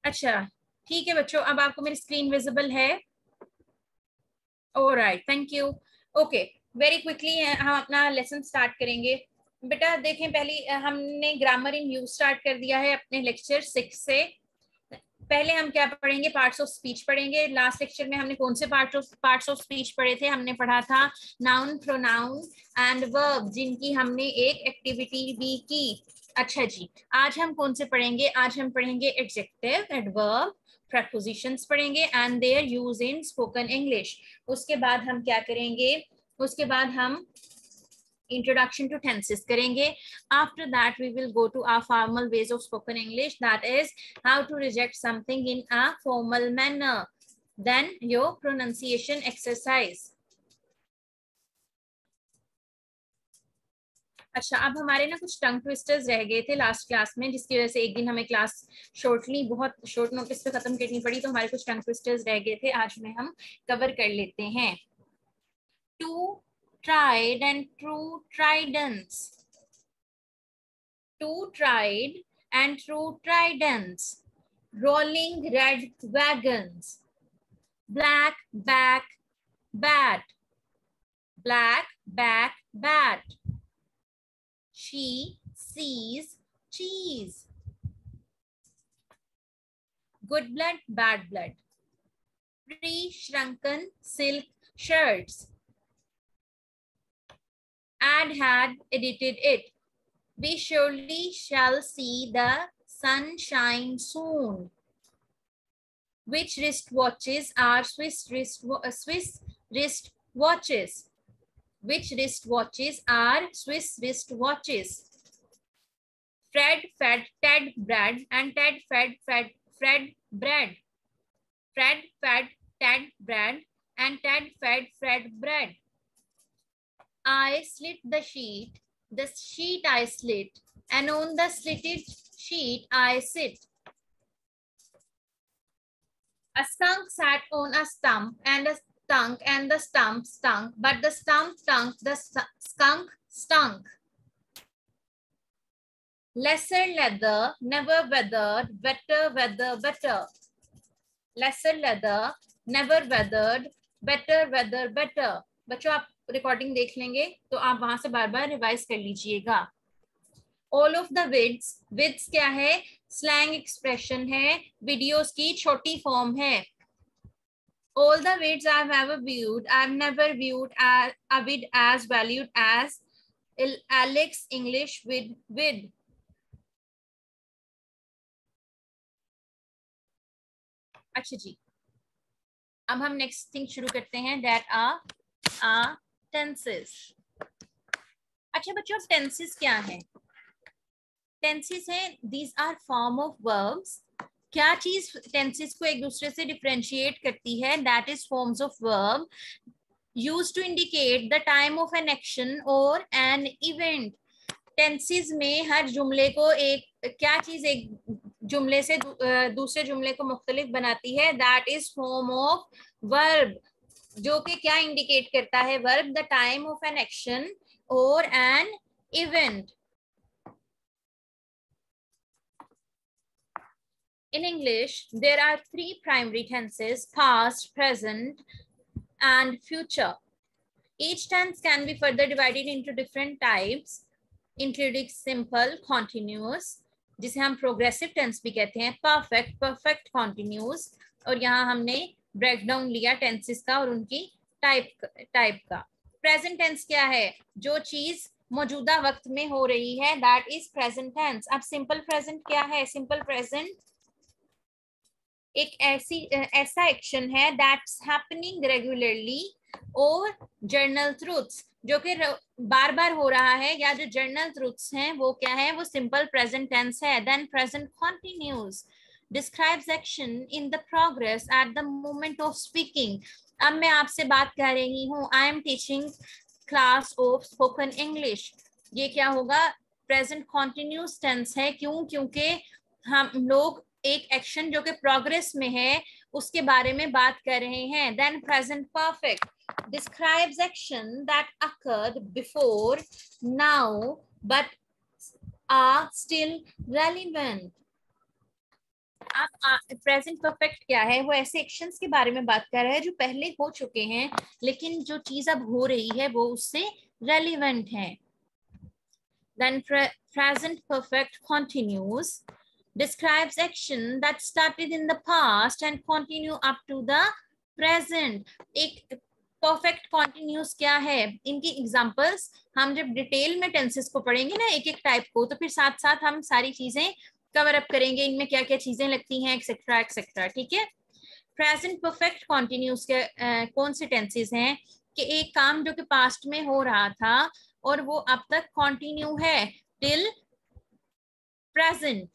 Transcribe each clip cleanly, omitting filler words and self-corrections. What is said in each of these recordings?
अच्छा ठीक है बच्चों, अब आपको मेरी स्क्रीन विजिबल है? Alright, thank you. Okay, very quickly हम अपना लेसन स्टार्ट करेंगे। बेटा देखें, पहले हमने ग्रामर इन यूज स्टार्ट कर दिया है अपने लेक्चर 6 से। पहले हम क्या पढ़ेंगे? पार्ट्स ऑफ स्पीच पढ़ेंगे। लास्ट लेक्चर में हमने कौन से पार्ट्स ऑफ स्पीच पढ़े थे? हमने पढ़ा था नाउन, प्रोनाउन एंड वर्ब, जिनकी हमने एक एक्टिविटी भी की। अच्छा जी, आज हम कौन से पढ़ेंगे? आज हम पढ़ेंगे एडजेक्टिव, एडवर्ब, prepositions पढ़ेंगे and their use in spoken English. उसके बाद हम क्या करेंगे? उसके बाद हम introduction to tenses करेंगे. After that we will go to our formal ways of spoken English, that is how to reject something in a formal manner. Then your pronunciation exercise. अच्छा, अब हमारे ना कुछ टंग ट्विस्टर्स रह गए थे लास्ट क्लास में, जिसकी वजह से एक दिन हमें क्लास बहुत शॉर्ट नोटिस पे खत्म करनी पड़ी, तो हमारे कुछ टंग ट्विस्टर्स रह गए थे, आज में हम कवर कर लेते हैं. Two tried and true tridents. Two tried and true tridents. Rolling red wagons. Black back bat. Black back bat. She sees cheese. Good blood, bad blood. Pre-shrunken silk shirts. Ad had edited it. We surely shall see the sunshine soon. Which wristwatches are Swiss wristwatches? Which wristwatches are Swiss wristwatches? Fred fed Ted bread and Ted fed Fred bread. Fred fed Ted bread and Ted fed Fred bread. I slit the sheet I slit, and on the slitted sheet I sit. A skunk sat on a stump and a stunk, and the stump stunk, but the stump stunk, the skunk stunk. Lesser leather, never weathered, better weather, better. Lesser leather, never weathered, better weather, better. बच्चों आप recording देख लेंगे तो आप वहां से बार बार revise कर लीजिएगा. ऑल ऑफ द विड्स क्या है? स्लैंग एक्सप्रेशन है, वीडियोस की छोटी फॉर्म है. All the wids I've ever viewed, I've never viewed a wid as valued as Alex English wid. अच्छा जी, अब हम नेक्स्ट थिंग शुरू करते हैं, दैट आर टेंसेस. अच्छा बच्चों, टेंसेस क्या है? टेंसेस है, these are form of verbs. क्या चीज टेंसेस को एक दूसरे से डिफरेंशिएट करती है? That is forms of verb used to indicate the time of an action or an event. Tenses में हर जुमले को एक क्या चीज एक जुमले से दूसरे जुमले को मुख्तलिफ बनाती है? That is form of verb, जो कि क्या इंडिकेट करता है? Verb the time of an action और an event. In English, there are three primary tenses: past, present, and future. Each tense can be further divided into different types, including simple, continuous, जिसे हम progressive tense भी कहते हैं, perfect, perfect continuous, और यहाँ हमने breakdown लिया tenses का और उनकी टाइप का. प्रेजेंट टेंस क्या है? जो चीज मौजूदा वक्त में हो रही है, दैट इज प्रेजेंट टेंस. अब सिंपल प्रेजेंट क्या है? सिंपल प्रेजेंट एक ऐसा एक्शन है दैट्स हैपनिंग रेगुलरली, और जर्नल ट्रूथ्स जो कि बार बार हो रहा है, या जो जर्नल ट्रूथ्स हैं वो क्या है? वो सिंपल प्रेजेंट टेंस है. Then present continuous describes action in the progress at the moment of speaking. अब मैं आपसे बात कर रही हूँ, I am teaching class of spoken English. ये क्या होगा? प्रेजेंट कंटिन्यूस टेंस है. क्यों? क्योंकि हम लोग एक एक्शन जो कि प्रोग्रेस में है उसके बारे में बात कर रहे हैं. Then present perfect describes action that occurred before, now, but are still relevant. आप प्रेजेंट परफेक्ट क्या है, वो ऐसे एक्शंस के बारे में बात कर रहा है जो पहले हो चुके हैं, लेकिन जो चीज अब हो रही है वो उससे रेलिवेंट है। Then present perfect continuous describes action that started in the past and continue up to the present. एक परफेक्ट कॉन्टिन्यूस क्या है, इनकी एग्जांपल्स हम जब डिटेल में टेंसेस को पढ़ेंगे ना एक एक टाइप को, तो फिर साथ साथ हम सारी चीजें कवर अप करेंगे, इनमें क्या क्या चीजें लगती हैं एक्सेट्रा एक्सेट्रा। ठीक है। प्रेजेंट परफेक्ट कॉन्टिन्यूस के कौन से टेंसेस हैं कि एक काम जो कि पास्ट में हो रहा था और वो अब तक कंटिन्यू है टिल प्रेजेंट।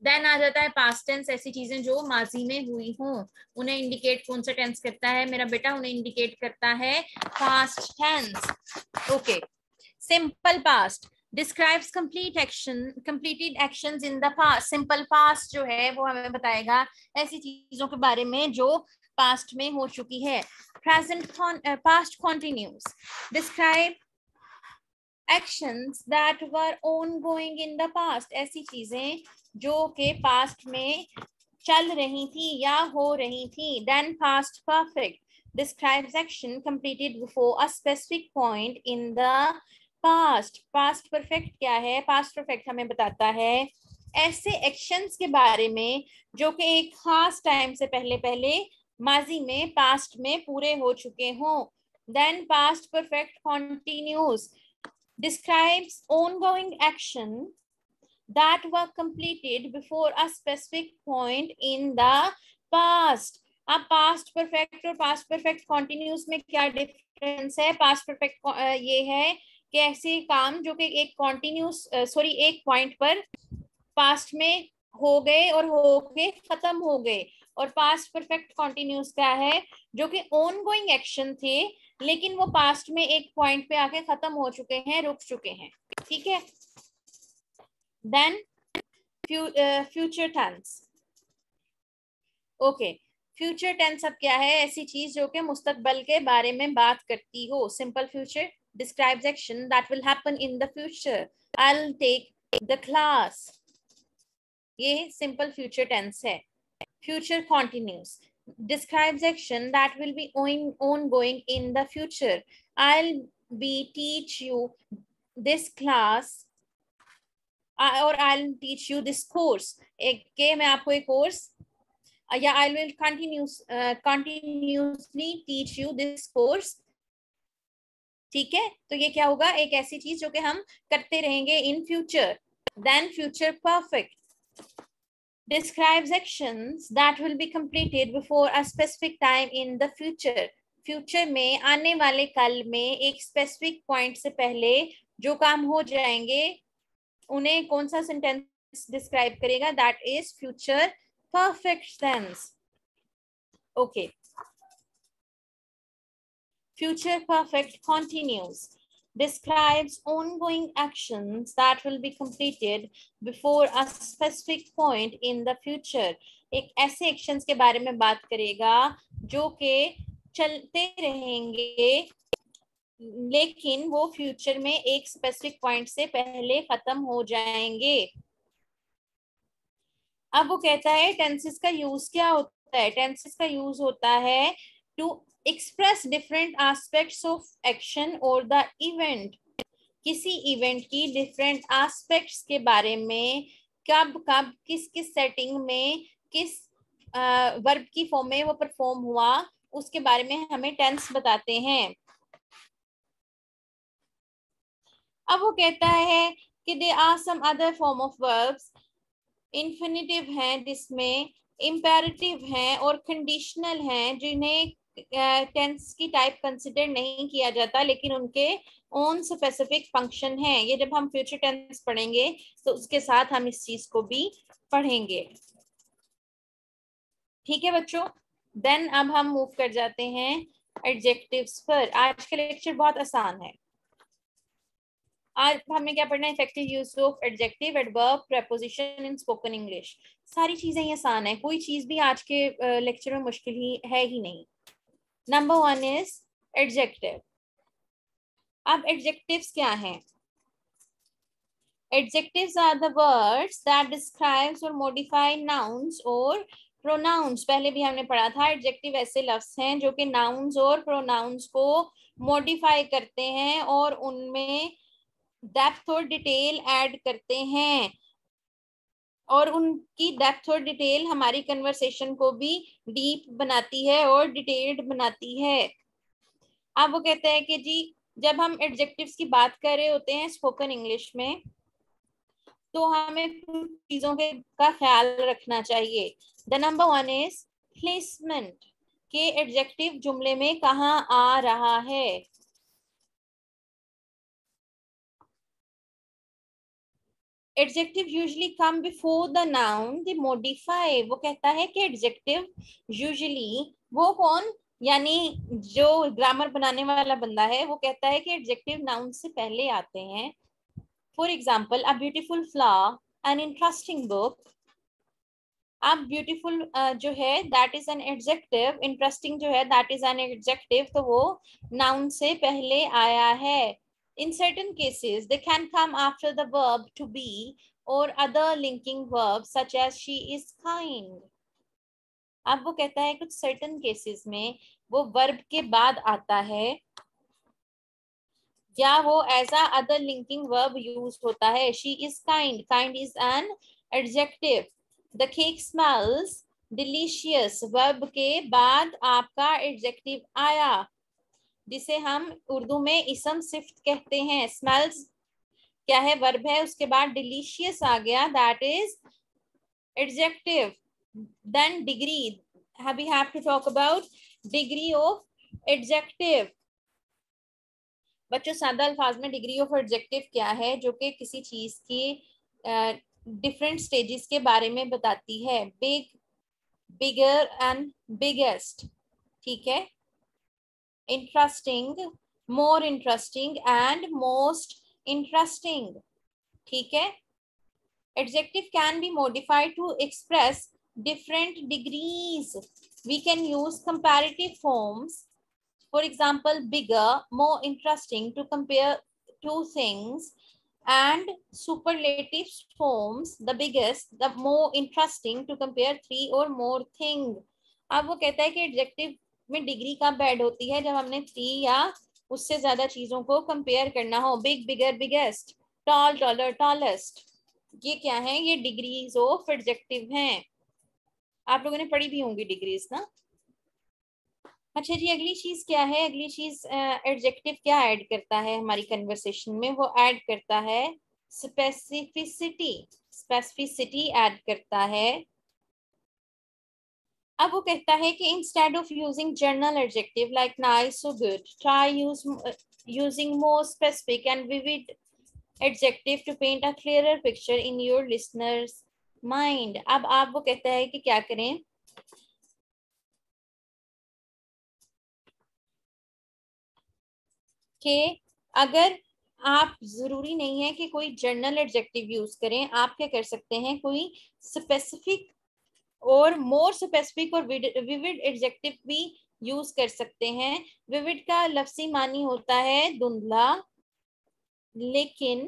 देन आ जाता है पास्ट टेंस, ऐसी चीजें जो माजी में हुई हों, उन्हें इंडिकेट कौन सा टेंस करता है मेरा बेटा, उन्हें इंडिकेट करता है past tense. Okay. Simple past describes completed actions in the past। Simple past जो है वो हमें बताएगा ऐसी चीजों के बारे में जो पास्ट में हो चुकी है। Past continuous describe actions that were ongoing in the past। ऐसी चीजें जो के पास्ट में चल रही थी या हो रही थी। Then past perfect describes action completed before a specific point in the past। past perfect क्या है, past perfect हमें बताता है ऐसे एक्शंस के बारे में जो कि एक खास टाइम से पहले माजी में पास्ट में पूरे हो चुके हों। Then past perfect continuous describes ongoing action that were completed before a specific point in the past। अब पास्ट परफेक्ट और पास्ट परफेक्ट कॉन्टिन्यूस में क्या डिफरेंस है। पास्ट परफेक्ट ये है कि ऐसे काम जो कि एक कॉन्टिन्यूस एक पॉइंट पर पास्ट में हो गए और हो के खत्म हो गए, और पास्ट परफेक्ट कॉन्टिन्यूस क्या है जो कि ऑनगोइंग एक्शन थे लेकिन वो पास्ट में एक पॉइंट पे आके खत्म हो चुके हैं, रुक चुके हैं। ठीक है। Then future tense. Okay, future tense अब क्या है, ऐसी चीज जो कि मुस्तकबल के बारे में बात करती हो। Simple future describes action that will happen in the future। I'll take the class, ये सिंपल फ्यूचर टेंस है। Future continuous describes action that will be ongoing in the future। I'll be teach you this class और I'll teach you this course। एक के मैं आपको एक course या I will continuously teach you this course। ठीक है, तो ये क्या होगा, एक ऐसी चीज जो कि हम करते रहेंगे in future. Then future perfect describes actions that will be completed before a specific time in the future। Future में आने वाले कल में एक स्पेसिफिक पॉइंट से पहले जो काम हो जाएंगे उन्हें कौन सा सेंटेंस डिस्क्राइब करेगा, that is future perfect tense. Okay. Future perfect continuous describes ongoing actions that will be completed before a specific point in the future। एक ऐसे एक्शंस के बारे में बात करेगा जो कि चलते रहेंगे लेकिन वो फ्यूचर में एक स्पेसिफिक पॉइंट से पहले खत्म हो जाएंगे। अब वो कहता है टेंसेस का यूज क्या होता है। टेंसेस का यूज होता है to express different aspects of action और द इवेंट। किसी इवेंट की डिफरेंट एस्पेक्ट्स के बारे में, कब कब किस किस सेटिंग में किस वर्ब की फॉर्म में वो परफॉर्म हुआ, उसके बारे में हमें टेंस बताते हैं। अब वो कहता है कि they are some other form of verbs. Infinitive हैं जिसमें इम्पेरेटिव हैं और कंडीशनल हैं जिन्हें टेंस की टाइप कंसिडर नहीं किया जाता लेकिन उनके ओन स्पेसिफिक फंक्शन है। ये जब हम फ्यूचर टेंस पढ़ेंगे तो उसके साथ हम इस चीज को भी पढ़ेंगे। ठीक है बच्चों। देन अब हम मूव कर जाते हैं एडजेक्टिव्स पर। आज का लेक्चर बहुत आसान है। आज हमें क्या पढ़ना है, effective use of adjective, adverb, preposition in spoken English. सारी चीजें ही आसान है, कोई चीज भी आज के लेक्चर में मुश्किल ही नहीं। Number 1 is adjective. अब एडजेक्टिव्स क्या हैं। Adjectives are the words that describes or modify nouns or pronouns. पहले भी हमने पढ़ा था एडजेक्टिव ऐसे लफ्ज हैं जो कि नाउन्स और प्रोनाउंस को मॉडिफाई करते हैं और उनमें डेप्थ और डिटेल ऐड करते हैं, और उनकी डेप्थ और डिटेल हमारी कन्वर्सेशन को भी डीप बनाती है और डिटेल्ड बनाती है। अब वो कहते हैं कि जी जब हम एडजेक्टिव्स की बात कर रहे होते हैं स्पोकन इंग्लिश में, तो हमें कुछ चीजों के का ख्याल रखना चाहिए। The number one is placement, के एडजेक्टिव जुमले में कहाँ आ रहा है। Adjective usually come before the noun, they modify. वो कहता है कि एडजेक्टिव यूजुअली, वो कौन, यानी जो ग्रामर बनाने वाला बंदा है, वो कहता है कि एडजेक्टिव नाउन से पहले आते हैं। For example a beautiful flower, an interesting book. अब ब्यूटीफुल जो है that is an adjective, interesting जो है दैट इज एन एडजेक्टिव, तो वो नाउन से पहले आया है। In certain cases, they can come after the verb to be or other linking verbs such as she is kind. अब वो कहता है कुछ certain cases में वो verb के बाद आता है या वो as a other linking verb use होता है। She is kind, kind is an adjective. The cake smells delicious, verb के बाद आपका adjective आया, जिसे हम उर्दू में इसम सिफ्त कहते हैं। स्मेल्स क्या है, वर्ब है, उसके बाद डिलीशियस आ गया, that is adjective. Then degree, we have to talk about degree of adjective. बच्चों सादा अल्फाज में डिग्री ऑफ एडजेक्टिव क्या है, जो कि किसी चीज की डिफरेंट स्टेजेस के बारे में बताती है। बिग, बिगर एंड बिगेस्ट, ठीक है। Interesting, more interesting and most interesting, ठीक है। Adjective can be modified to express different degrees. We can use comparative forms. For example, bigger, more interesting to compare two things, and superlative forms, the biggest, the more interesting to compare three or more things. अब वो कहता है कि adjective में degree कब add होती है, जब हमने थ्री या उससे ज्यादा चीजों को कंपेयर करना हो। बिग, बिगर, बिगेस्ट, टॉल, टॉलर, टॉलेस्ट, ये क्या है, ये डिग्रीज ऑफ एडजेक्टिव हैं। आप लोगों ने पढ़ी भी होंगी डिग्रीज ना। अच्छा जी, अगली चीज क्या है, अगली चीज एडजेक्टिव क्या ऐड करता है हमारी कन्वर्सेशन में, वो ऐड करता है स्पेसिफिसिटी। स्पेसिफिसिटी ऐड करता है। अब वो कहता है कि instead of using general adjective like nice और good, try using more specific and vivid adjective to paint a clearer picture in your listener's mind. अब आप वो कहता है कि क्या करें, कि अगर आप, जरूरी नहीं है कि कोई जनरल एडजेक्टिव यूज करें, आप क्या कर सकते हैं, कोई स्पेसिफिक और मोर स्पेसिफिक और विविड एडजेक्टिव भी यूज कर सकते हैं। विविड का लफ्जी मानी होता है धुंधला, लेकिन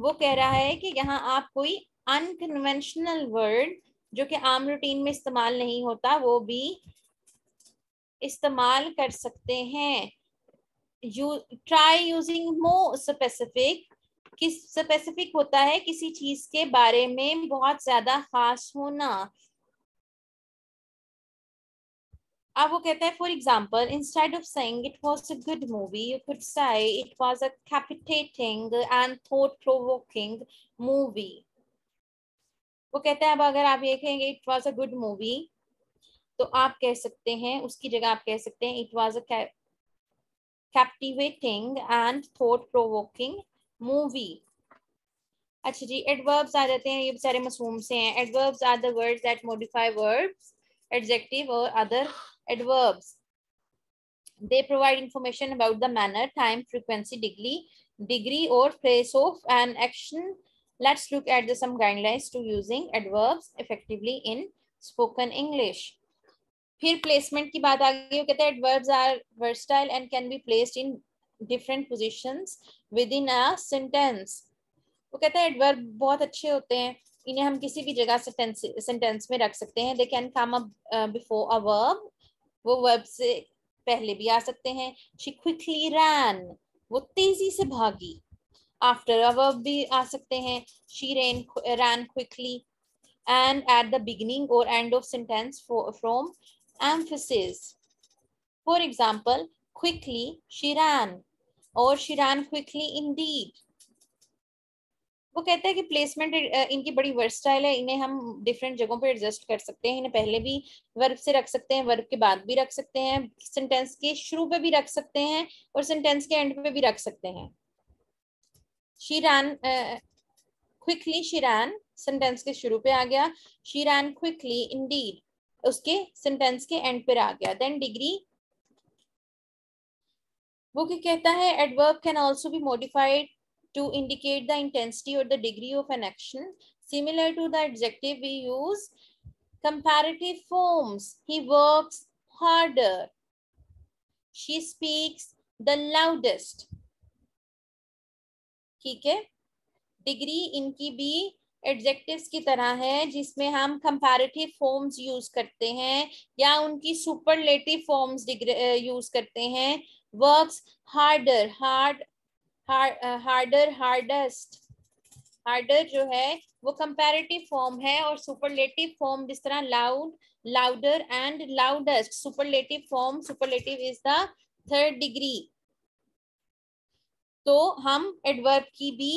वो कह रहा है कि यहाँ आप कोई अनकन्वेंशनल वर्ड जो कि आम रूटीन में इस्तेमाल नहीं होता वो भी इस्तेमाल कर सकते हैं। ट्राई यूजिंग मोर स्पेसिफिक, किस स्पेसिफिक होता है किसी चीज के बारे में बहुत ज्यादा खास होना। अब वो कहता है for example instead of saying it was a good movie, you could say it was a captivating and thought provoking movie. वो कहता है अब अगर आप ये कहेंगे it was a good movie, तो आप कह सकते हैं, उसकी जगह आप कह सकते हैं it was a captivating and thought provoking movie. अच्छा जी, एडवर्ब्स आ जाते हैं, ये बेचारे मासूम से हैं। Adverbs are the words that modify verbs, adjective और other adverbs. They provide information about the manner, time, frequency, degree or place of an action. Let's look at some guidelines to using adverbs effectively in spoken English. फिर placement की बात आ गई, वो कहते हैं adverbs are versatile and can be placed in different positions within a sentence. वो कहता है एडवर्ब बहुत अच्छे होते हैं, इन्हें हम किसी भी जगह सेंटेंस में रख सकते हैं। They can come up before a verb, वो वर्ब से पहले भी आ सकते हैं। शी क्विकली रैन, वो तेजी से भागी। आफ्टर अ वर्ब भी आ सकते हैं, she ran quickly. And at the beginning और end of sentence from emphasis. For example, quickly she ran और शी रैन क्विकली इंडीड। वो कहता है कि प्लेसमेंट इनकी बड़ी वर्सटाइल है, इन्हें हम डिफरेंट जगहों पे एडजस्ट कर सकते हैं। इन्हें पहले भी वर्ब से रख सकते हैं, वर्ब के बाद भी रख सकते हैं, सेंटेंस के शुरू पे भी रख सकते हैं और सेंटेंस के एंड पे भी रख सकते हैं। She ran quickly, she rain sentence के शुरू पे आ गया, शी रैन क्विकली इंडीड उसके सेंटेंस के एंड पे आ गया। देन डिग्री, वो क्या कहता है, adverb can also be modified to indicate the intensity or the degree of an action. Similar to the adjective, we use comparative forms. He works harder. She speaks the loudest. ठीक है, degree इनकी भी adjectives की तरह है, जिसमें हम comparative forms use करते हैं या उनकी सुपरलेटिव फॉर्म्स यूज करते हैं। Works harder, harder, hardest. Harder जो है वो कंपैरेटिव फॉर्म है, और सुपरलेटिव फॉर्म जिस तरह loud, louder and loudest, superlative form, superlative is the third degree. तो हम एडवर्ब की भी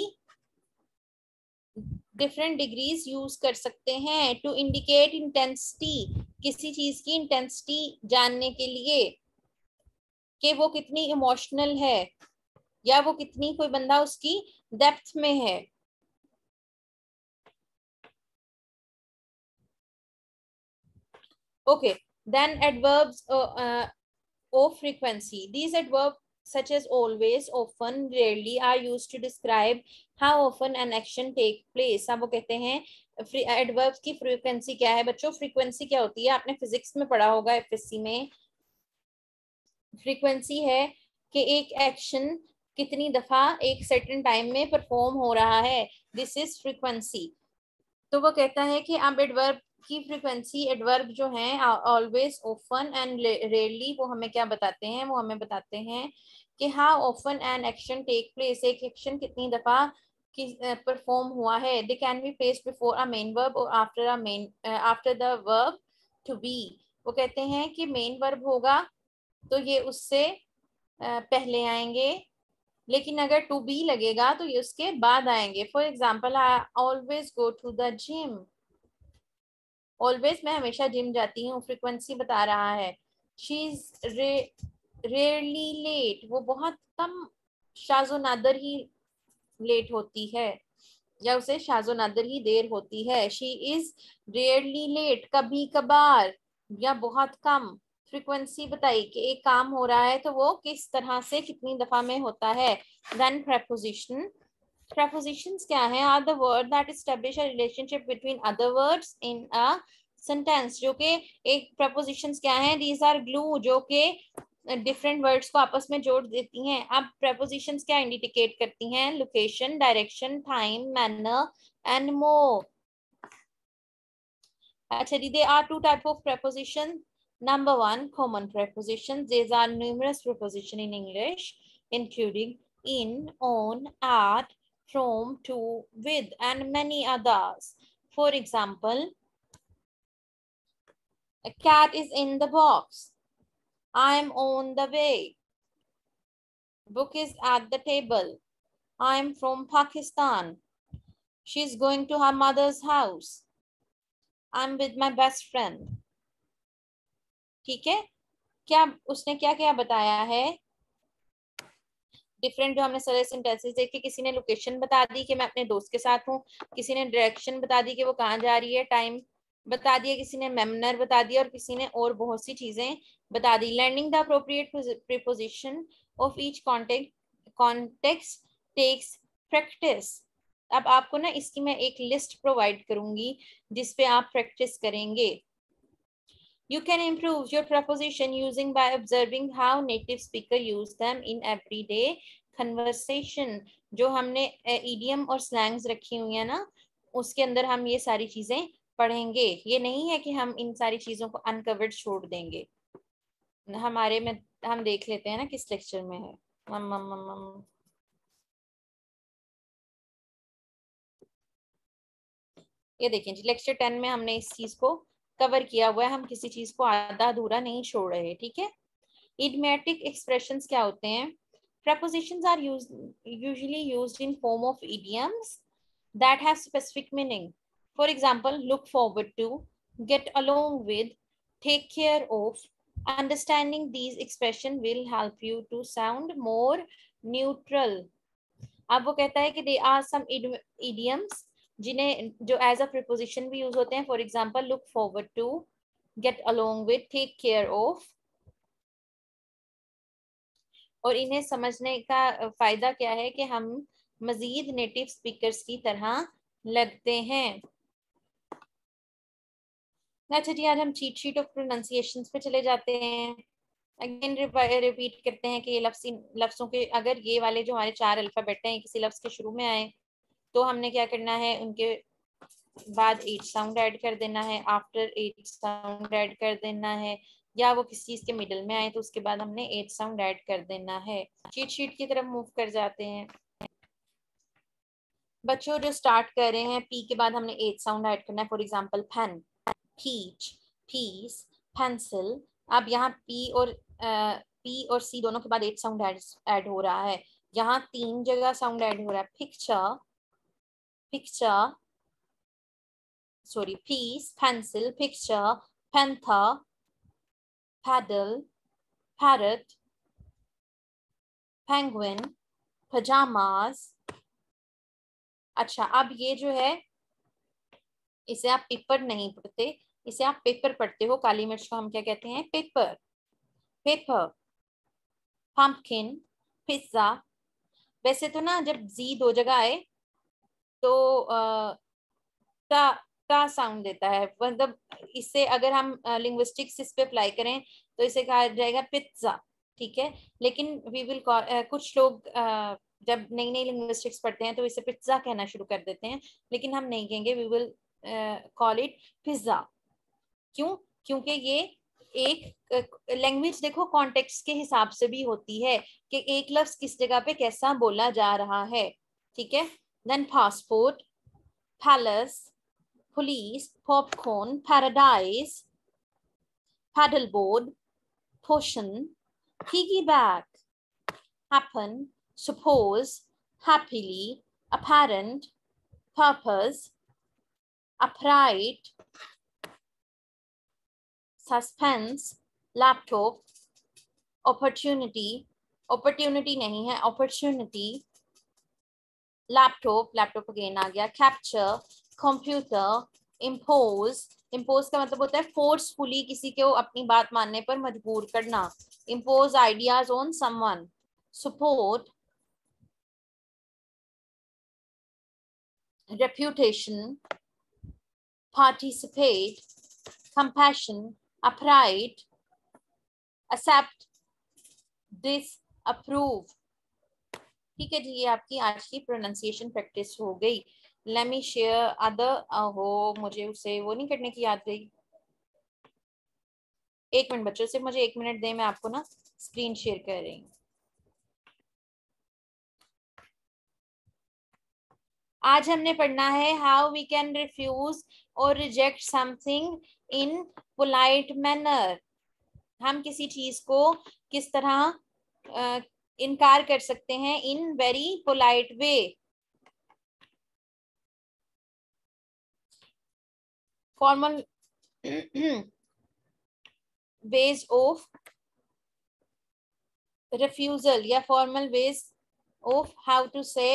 डिफरेंट डिग्रीज यूज कर सकते हैं टू इंडिकेट इंटेंसिटी, किसी चीज की इंटेंसिटी जानने के लिए कि वो कितनी इमोशनल है या वो कितनी, कोई बंदा उसकी डेप्थ में है। Okay, then adverbs of frequency. These adverbs such as always, often, rarely are used to describe how often an action take place. अब वो कहते हैं adverbs की frequency क्या है बच्चों? frequency क्या होती है? आपने फिजिक्स में पढ़ा होगा, एफएससी में। फ्रीक्वेंसी है कि एक एक्शन कितनी दफा एक सर्टेन टाइम में परफॉर्म हो रहा है, दिस इज फ्रीक्वेंसी। तो वो कहता है कि अब एडवर्ब की फ्रीक्वेंसी, एडवर्ब जो हैं ऑलवेज, ऑफन एंड रेयरली, वो हमें क्या बताते हैं? वो हमें बताते हैं कि how often an action take place, एक एक्शन कितनी दफा परफॉर्म हुआ है। They can be placed before a main verb और after the verb to be. वो कहते हैं कि मेन वर्ब होगा तो ये उससे पहले आएंगे, लेकिन अगर टू बी लगेगा तो ये उसके बाद आएंगे। For example, I always go to the gym. Always मैं हमेशा जिम जाती हूँ, फ्रीक्वेंसी बता रहा है। शी इज रेयरली लेट, वो बहुत कम, शाज़ो नादर ही लेट होती है या उसे शाज़ो नादर ही देर होती है। शी इज रेयरली लेट, कभी कभार या बहुत कम। फ्रीक्वेंसी बताई कि एक काम हो रहा है तो वो किस तरह से कितनी दफा में होता है। Then preposition. Prepositions क्या है? Are the word that establish a relationship between other words in a sentence. जो कि एक prepositions क्या है? These are glue, जो कि डिफरेंट वर्ड्स को आपस में जोड़ देती हैं। अब prepositions क्या इंडिकेट करती हैं? Location, direction, time, manner and more. अच्छा जी, there are two type of prepositions. Number one, common prepositions. These are numerous prepositions in English, including in, on, at, from, to, with, and many others. For example, a cat is in the box. I am on the way. Book is at the table. I am from Pakistan. She is going to her mother's house. I am with my best friend. ठीक है, क्या उसने क्या क्या बताया है? Different जो हमने सारे सेंटेंसेस देखे, किसी ने लोकेशन बता दी कि मैं अपने दोस्त के साथ हूँ, किसी ने डायरेक्शन बता दी कि वो कहाँ जा रही है, टाइम बता दिया, किसी ने मैनर बता दिया, और किसी ने और बहुत सी चीजें बता दी। Learning the appropriate preposition of each context takes practice. अब आपको ना इसकी मैं एक लिस्ट प्रोवाइड करूंगी जिसपे आप प्रैक्टिस करेंगे। You can improve your preposition using by observing how native speaker use them in everyday conversation. जो हमने इडियम और स्लैंग्स रखी हुई है ना, उसके अंदर हम ये सारी चीजें पढ़ेंगे। ये नहीं है कि हम इन सारी चीजों को अनकवर्ड छोड़ देंगे। हमारे में हम देख लेते हैं ना किस लेक्चर में है। मम मम मम मम। ये देखिए जी, लेक्चर 10 में हमने इस चीज को कवर किया हुआ है। हम किसी चीज को आधा अधूरा नहीं छोड़ रहे, ठीक है। इडियोमेटिक एक्सप्रेशंस क्या होते हैं? Prepositions are usually used in form of idioms that have specific meaning. For example, look forward to, get along with, take care of. Understanding these expressions will help you to sound more neutral. अब वो कहता है कि they are some idioms जिन्हें जो as a preposition भी use होते हैं. For example, look forward to, get along with, take care of. और इन्हें समझने का फायदा क्या है कि हम मजीद नेटिव स्पीकर्स की तरह लगते हैं. अच्छा जी, आज हम चीट शीट ऑफ प्रोनाउंसिएशंस पे चले जाते हैं. अगेन रिपीट करते हैं कि ये लफ्जों के, अगर ये वाले जो हमारे 4 अल्फाबेट हैं किसी लफ्ज के शुरू में आए तो हमने क्या करना है, उनके बाद एच साउंड ऐड कर देना है, आफ्टर एच साउंड ऐड कर देना है, या वो किसी चीज के मिडिल में आए तो उसके बाद हमने एच साउंड ऐड कर देना है. चीट शीट की तरफ मूव कर जाते हैं. बच्चों जो स्टार्ट कर रहे हैं, पी के बाद हमने एच साउंड ऐड करना है. For example pen, peach, piece, pencil. अब यहाँ पी और सी दोनों के बाद एच साउंड ऐड हो रहा है. यहाँ 3 जगह साउंड ऐड हो रहा है. Picture, picture, sorry, piece, pencil, picture, panther, paddle, parrot, penguin, pyjamas. अच्छा, अब ये जो है इसे आप पेपर नहीं पढ़ते, इसे आप पेपर पढ़ते हो. काली मिर्च को हम क्या कहते हैं? पेपर. Paper, pumpkin, pizza. वैसे तो ना जब जी 2 जगह आए तो का का साउंड देता है. मतलब इससे अगर हम लिंग्विस्टिक्स इस पे अप्लाई करें तो इसे कहा जाएगा पिज्जा, ठीक है. लेकिन वी विल कुछ लोग जब नई नई लिंग्विस्टिक्स पढ़ते हैं तो इसे पिज्जा कहना शुरू कर देते हैं, लेकिन हम नहीं कहेंगे. We will call it pizza. क्यों? क्योंकि ये एक लैंग्वेज देखो कॉन्टेक्स्ट के हिसाब से भी होती है कि एक लफ्ज किस जगह पे कैसा बोला जा रहा है, ठीक है. Then passport, palace, police, popcorn, paradise, paddleboard, potion, piggyback, happen, suppose, happily, apparent, purpose, upright, suspense, laptop, opportunity, opportunity नहीं है, opportunity, लैपटॉप, लैपटॉप अगेन आ गया. Capture, computer, impose. इम्पोज का मतलब होता है फोर्सफुली किसी को अपनी बात मानने पर मजबूर करना. Impose ideas on someone. Support, reputation, participate, compassion, upright, accept, disapprove. ठीक है जी, ये आपकी आज की प्रोनाउंसिएशन प्रैक्टिस हो गई. Let me share other. हो, मुझे उसे वो नहीं करने की याद गई. 1 मिनट बच्चों, से मुझे 1 मिनट दें, मैं आपको ना स्क्रीन शेयर कर रही हूँ. आज हमने पढ़ना है हाउ वी कैन रिफ्यूज और रिजेक्ट समथिंग इन पोलाइट मैनर. हम किसी चीज को किस तरह इनकार कर सकते हैं in very polite way. Formal ways of refusal या formal ways of how to say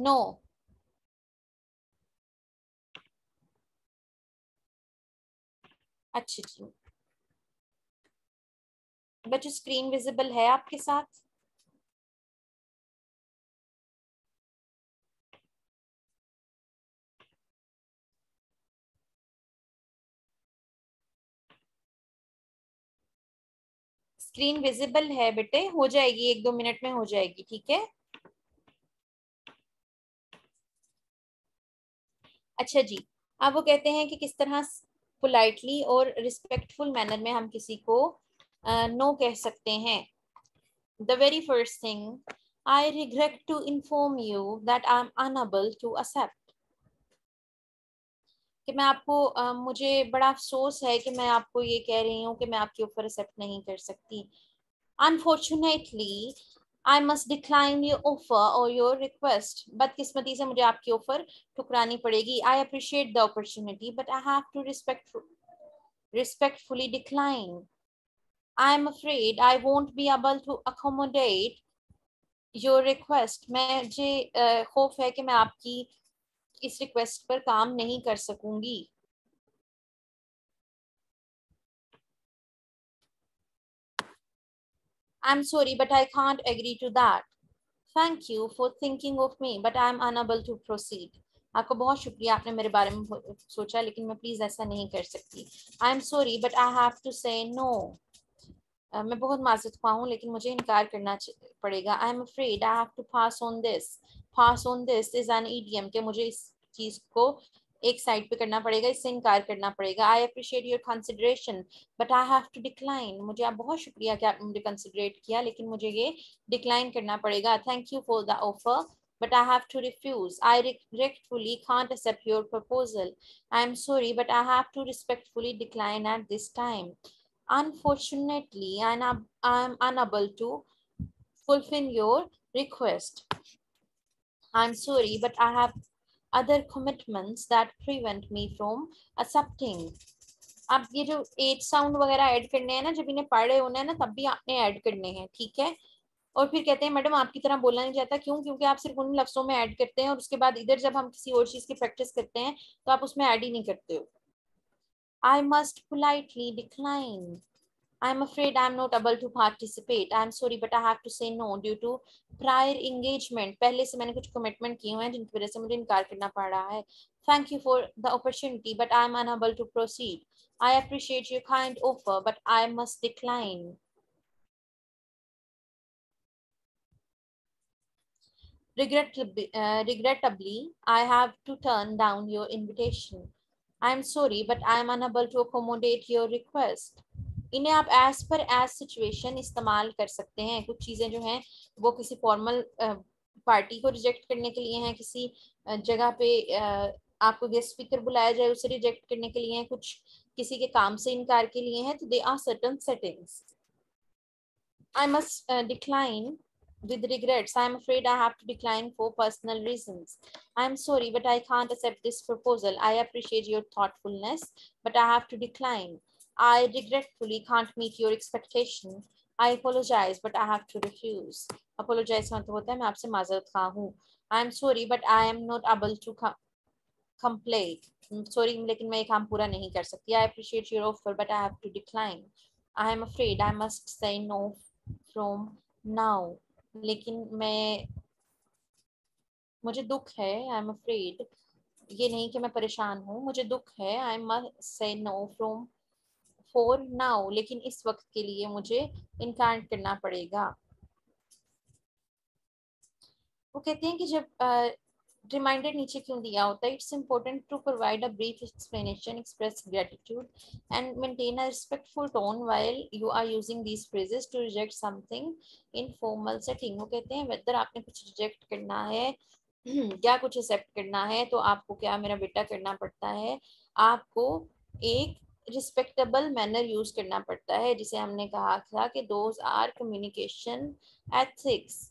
no. अच्छा जी बच्चों, स्क्रीन विजिबल है आपके साथ? स्क्रीन विजिबल है बेटे, हो जाएगी 1-2 मिनट में हो जाएगी, ठीक है. अच्छा जी, अब वो कहते हैं कि किस तरह पोलाइटली और रिस्पेक्टफुल मैनर में हम किसी को नो कह सकते हैं। The very first thing, I regret to inform you that I am unable to accept. कि मैं आपको मुझे बड़ा अफसोस है कि मैं आपको ये कह रही हूँ कि मैं आपके ऊपर एक्सेप्ट नहीं कर सकती। Unfortunately I must decline your offer और योर रिक्वेस्ट। बदकिस्मती से मुझे आपकी ऑफर ठुकरानी पड़ेगी। I appreciate the opportunity but I have to respectfully decline. I am afraid I won't be able to accommodate your request. मुझे खौफ है कि मैं आपकी इस रिक्वेस्ट पर काम नहीं कर सकूंगी। I'm sorry, but I can't agree to that. Thank you for thinking of me, but I'm unable to proceed. आपका बहुत शुक्रिया, आपने मेरे बारे में सोचा, लेकिन मैं प्लीज ऐसा नहीं कर सकती। I am sorry but I have to say no. मैं बहुत माजूद ख्वाह हूँ लेकिन मुझे इनकार करना पड़ेगा। I am afraid I have to pass on this is an idiom, कि मुझे इस चीज को एक साइड पे करना पड़ेगा, इससे इनकार करना पड़ेगा। I appreciate your consideration but I have to decline. मुझे आप बहुत शुक्रिया कि आपने मुझे कंसिडरेट किया, लेकिन मुझे ये डिक्लाइन करना पड़ेगा। Thank you for the offer but I have to refuse. I regretfully can't accept your proposal. I am sorry, but I have to respectfully decline at this time. Unfortunately, I'm unable to fulfill your request. I'm sorry, but I have other commitments that prevent me from accepting. अब ये जो H sound वगैरह add करने हैं ना, जब इन्हें पढ़ रहे होने हैं ना, तब भी आपने ऐड करने हैं, ठीक है। और फिर कहते हैं मैडम आपकी तरह बोलना नहीं चाहता, क्यों? क्योंकि आप सिर्फ उन लफ्जों में ऐड करते हैं और उसके बाद इधर जब हम किसी और चीज की प्रैक्टिस करते हैं तो आप उसमें ऐड ही नहीं करते हो। I must politely decline. I'm afraid I'm not able to participate. I'm sorry, but I have to say no due to prior engagement. पहले से मैंने कुछ commitment किए हुए हैं जिनकी वजह से मुझे इनकार करना पड़ रहा है। Thank you for the opportunity, but I'm unable to proceed. I appreciate your kind offer, but I must decline. Regrettably, I have to turn down your invitation. I'm sorry, but I'm unable to accommodate your request. इन्हें आप as per as situation इस्तेमाल कर सकते हैं। कुछ चीजें जो हैं वो किसी फॉर्मल पार्टी को रिजेक्ट करने के लिए हैं, किसी जगह पे आपको गेस्ट स्पीकर बुलाया जाए उसे रिजेक्ट करने के लिए हैं, कुछ किसी के काम से इनकार के लिए हैं। तो they are certain settings. I must decline with regrets. I am afraid I have to decline for personal reasons. I am sorry, but I can't accept this proposal. I appreciate your thoughtfulness, but I have to decline. I regretfully can't meet your expectation. I apologize, but I have to refuse. Apologize मतलब होता है मैं आपसे माजरत खा हूँ. I am sorry, but I am not able to comply. Sorry, लेकिन मैं ये काम पूरा नहीं कर सकती. I appreciate your offer, but I have to decline. I am afraid I must say no from now. लेकिन मुझे दुख है। आई एम अफ्रेड, ये नहीं कि मैं परेशान हूँ, मुझे दुख है। I must say know from for now, लेकिन इस वक्त के लिए मुझे इनकार करना पड़ेगा। वो कहते हैं कि जब रिमाइंडर नीचे क्यों दिया होता है, it's important to provide a brief explanation, express gratitude and maintain a respectful tone while you are using these phrases to reject something in formal setting. वो कहते हैं वेदर आपने कुछ रिजेक्ट करना है या कुछ एक्सेप्ट करना है तो आपको क्या मेरा बेटा करना पड़ता है, आपको एक रिस्पेक्टेबल मैनर यूज करना पड़ता है, जिसे हमने कहा था कि दोज आर कम्युनिकेशन एथिक्स।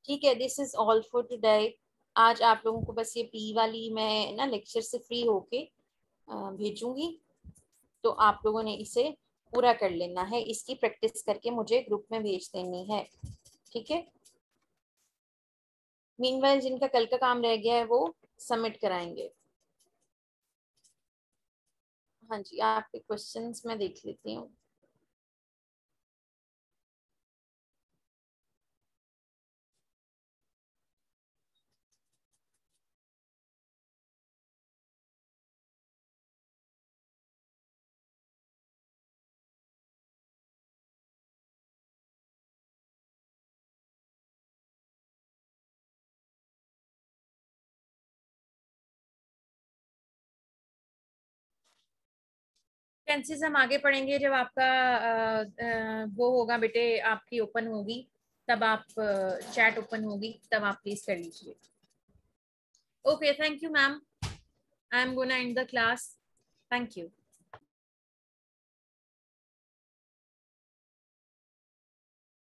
ठीक है, this is all for today. आज आप लोगों को बस ये पी वाली मैं ना लेक्चर से फ्री होके भेजूंगी, तो आप लोगों ने इसे पूरा कर लेना है, इसकी प्रैक्टिस करके मुझे ग्रुप में भेज देनी है, ठीक है। मीनवाइल जिनका कल का काम रह गया है वो सबमिट कराएंगे। हाँ जी, आपके क्वेश्चंस मैं देख लेती हूँ। टेंसेस हम आगे पढ़ेंगे जब आपका वो होगा बेटे, आपकी ओपन होगी, तब आप चैट ओपन होगी, तब आप प्लीज कर लीजिए। Okay, thank you ma'am, I am gonna and the class. Thank you.